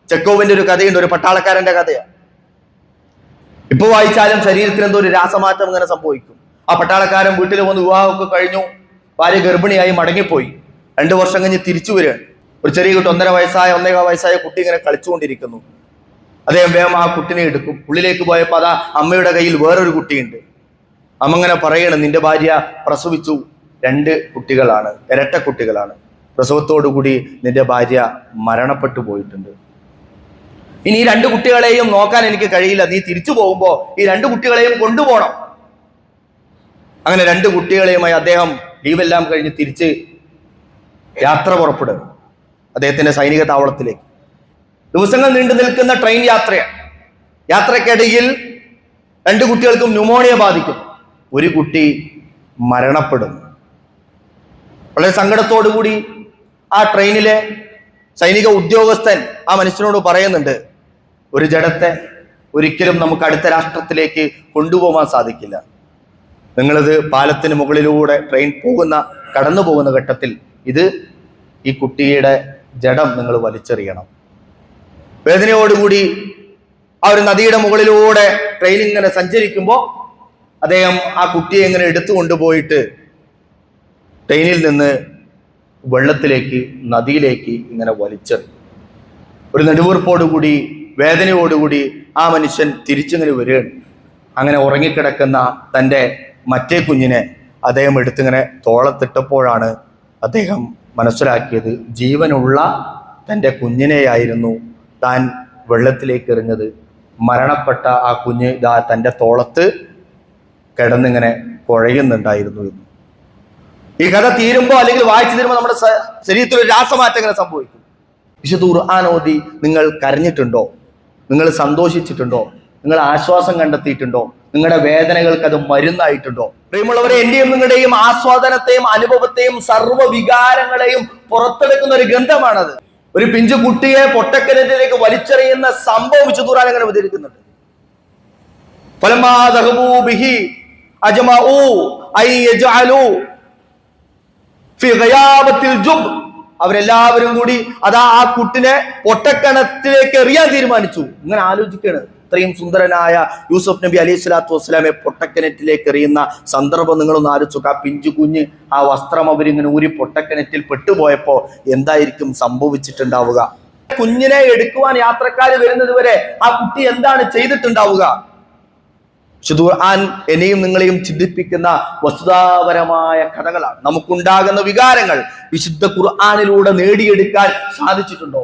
ചെക്കോവിന്റെ ഒരു കഥയുണ്ട്, ഒരു പട്ടാളക്കാരന്റെ കഥയാണ്. ഇപ്പൊ വായിച്ചാലും ശരീരത്തിന് എന്തോ ഒരു രാസമാറ്റം ഇങ്ങനെ സംഭവിക്കും. ആ പട്ടാളക്കാരൻ വീട്ടിൽ വന്ന് വിവാഹമൊക്കെ കഴിഞ്ഞു, ഭാര്യ ഗർഭിണിയായി മടങ്ങിപ്പോയി. 2 വർഷം കഴിഞ്ഞ് തിരിച്ചു വരികയാണ്. ഒരു ചെറിയ കുട്ടി, 1.5 വയസ്സായ കുട്ടി ഇങ്ങനെ കളിച്ചുകൊണ്ടിരിക്കുന്നു. അദ്ദേഹം വേഗം ആ കുട്ടിനെ എടുക്കും. ഉള്ളിലേക്ക് പോയപ്പോൾ അതാ അമ്മയുടെ കയ്യിൽ വേറൊരു കുട്ടിയുണ്ട്. അമ്മ ഇങ്ങനെ പറയണം, നിന്റെ ഭാര്യ പ്രസവിച്ചു, 2 കുട്ടികളാണ്, ഇരട്ട കുട്ടികളാണ്. പ്രസവത്തോടുകൂടി നിന്റെ ഭാര്യ മരണപ്പെട്ടു പോയിട്ടുണ്ട്. ഇനി ഈ 2 കുട്ടികളെയും നോക്കാൻ എനിക്ക് കഴിയില്ല, നീ തിരിച്ചു പോകുമ്പോ ഈ 2 കുട്ടികളെയും കൊണ്ടുപോകണം. അങ്ങനെ 2 കുട്ടികളെയുമായി അദ്ദേഹം ലീവെല്ലാം കഴിഞ്ഞ് തിരിച്ച് യാത്ര പുറപ്പെടുക അദ്ദേഹത്തിന്റെ സൈനിക താവളത്തിലേക്ക്. ദിവസങ്ങൾ നീണ്ടു നിൽക്കുന്ന ട്രെയിൻ യാത്രയാണ്. യാത്രക്കിടയിൽ 2 കുട്ടികൾക്കും ന്യൂമോണിയ ബാധിക്കും. ഒരു കുട്ടി മരണപ്പെടുന്നു. വളരെ സങ്കടത്തോടുകൂടി ആ ട്രെയിനിലെ സൈനിക ഉദ്യോഗസ്ഥൻ ആ മനുഷ്യനോട് പറയുന്നുണ്ട്, ഒരു ജഡത്തെ ഒരിക്കലും നമുക്ക് അടുത്ത രാഷ്ട്രത്തിലേക്ക് കൊണ്ടുപോകാൻ സാധിക്കില്ല. നിങ്ങളിത് പാലത്തിന് മുകളിലൂടെ ട്രെയിൻ കടന്നു പോകുന്ന ഘട്ടത്തിൽ ഈ കുട്ടിയുടെ ജഡം നിങ്ങൾ വലിച്ചെറിയണം. വേദനയോടുകൂടി ആ ഒരു നദിയുടെ മുകളിലൂടെ ട്രെയിൻ ഇങ്ങനെ സഞ്ചരിക്കുമ്പോൾ അദ്ദേഹം ആ കുട്ടിയെ ഇങ്ങനെ എടുത്തു കൊണ്ടുപോയിട്ട് ട്രെയിനിൽ നിന്ന് വെള്ളത്തിലേക്ക്, നദിയിലേക്ക് ഇങ്ങനെ വലിച്ചെറിയും. ഒരു നെടുവീർപ്പോടുകൂടി, വേദനയോടുകൂടി ആ മനുഷ്യൻ തിരിച്ചിങ്ങനെ വരികയാണ്. അങ്ങനെ ഉറങ്ങിക്കിടക്കുന്ന തൻ്റെ മറ്റേ കുഞ്ഞിനെ അദ്ദേഹം എടുത്തിങ്ങനെ തോളത്തിട്ടപ്പോഴാണ് അദ്ദേഹം മനസ്സിലാക്കിയത്, ജീവനുള്ള തൻ്റെ കുഞ്ഞിനെയായിരുന്നു താൻ വെള്ളത്തിലേക്ക് എറിഞ്ഞത്. മരണപ്പെട്ട ആ കുഞ്ഞ് തൻ്റെ തോളത്ത് കിടന്നിങ്ങനെ കുഴയുന്നുണ്ടായിരുന്നു എന്ന്. ഈ കഥ തീരുമ്പോൾ അല്ലെങ്കിൽ വായിച്ചു തീരുമ്പോൾ നമ്മുടെ ശരീരത്തിൽ ഒരു രാസമാറ്റം ഇങ്ങനെ സംഭവിക്കും. വിശുദ്ധ ഖുർആൻ ഓതി നിങ്ങൾ കരഞ്ഞിട്ടുണ്ടോ? നിങ്ങൾ സന്തോഷിച്ചിട്ടുണ്ടോ? നിങ്ങൾ ആശ്വാസം കണ്ടെത്തിയിട്ടുണ്ടോ? നിങ്ങളുടെ വേദനകൾക്ക് അത് മരുന്നായിട്ടുണ്ടോ? പ്രിയമുള്ളവരെ, എന്റെയും നിങ്ങളുടെയും ആസ്വാദനത്തെയും അനുഭവത്തെയും സർവ്വ വികാരങ്ങളെയും പുറത്തെടുക്കുന്ന ഒരു ഗ്രന്ഥമാണത്. ഒരു പിഞ്ചു കുട്ടിയെ പൊട്ടക്കിണറ്റിലേക്ക് വലിച്ചെറിയുന്ന സംഭവം വിശുദ്ധ ഖുർആൻ അങ്ങനെ അവതരിക്കുന്നുണ്ട്. അവരെല്ലാവരും കൂടി ആ കുട്ടിനെ പൊട്ടക്കിണറ്റിലേക്ക് എറിയാൻ തീരുമാനിച്ചു. ഇങ്ങനെ ആലോചിക്കുകയാണ്, ഇത്രയും സുന്ദരനായ യൂസുഫ് നബി അലൈഹി സ്വലാത്തു വസ്സലാമെ പൊട്ടക്കിണറ്റിലേക്ക് എറിയുന്ന സന്ദർഭം നിങ്ങളൊന്ന് ആലോചിച്ചു. ആ പിഞ്ചു കുഞ്ഞ് ആ വസ്ത്രം അവരിങ്ങനെ ഊരി പൊട്ടക്കിണറ്റിൽ പെട്ടുപോയപ്പോ എന്തായിരിക്കും സംഭവിച്ചിട്ടുണ്ടാവുക? കുഞ്ഞിനെ എടുക്കുവാൻ യാത്രക്കാര് വരുന്നത് വരെ ആ കുട്ടി എന്താണ് ചെയ്തിട്ടുണ്ടാവുക? വിശുദ്ധ ഖുർആൻ എന്നെയും നിങ്ങളെയും ചിന്തിപ്പിക്കുന്ന വസ്തുതാപരമായ കഥകളാണ്. നമുക്കുണ്ടാകുന്ന വികാരങ്ങൾ വിശുദ്ധ ഖുർആനിലൂടെ നേടിയെടുക്കാൻ സാധിച്ചിട്ടുണ്ടോ?